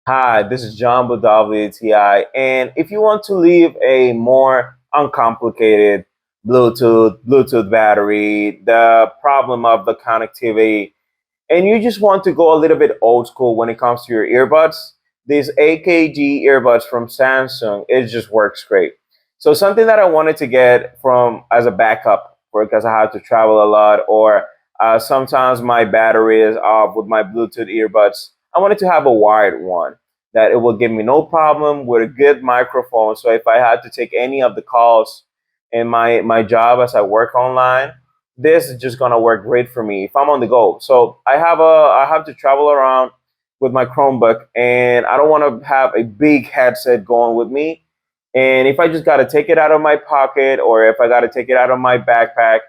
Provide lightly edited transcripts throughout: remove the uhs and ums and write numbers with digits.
Hi, this is John with WTI, and if you want to leave a more uncomplicated Bluetooth battery, the problem of the connectivity, and you just want to go a little bit old school when it comes to your earbuds, these AKG earbuds from Samsung, it just works great. So something that I wanted to get from as a backup for because I have to travel a lot, or sometimes my battery is off with my Bluetooth earbuds. I wanted to have a wired one that it will give me no problem with a good microphone. So if I had to take any of the calls in my job as I work online, this is just gonna work great for me if I'm on the go. So I have to travel around with my Chromebook, and I don't want to have a big headset going with me. And if I just got to take it out of my pocket, or if I got to take it out of my backpack,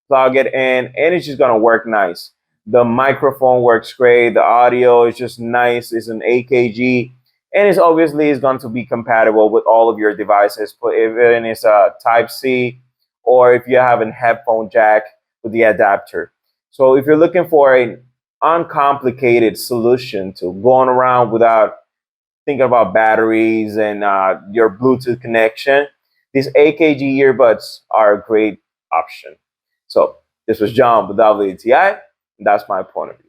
plug it in, and it's just gonna work nice. The microphone works great. The audio is just nice. It's an AKG, and it's obviously is going to be compatible with all of your devices. But even it's a Type C, or if you have a headphone jack with the adapter. So if you're looking for an uncomplicated solution to going around without thinking about batteries and your Bluetooth connection, these AKG earbuds are a great option. So this was John with WTI, and that's my point of view.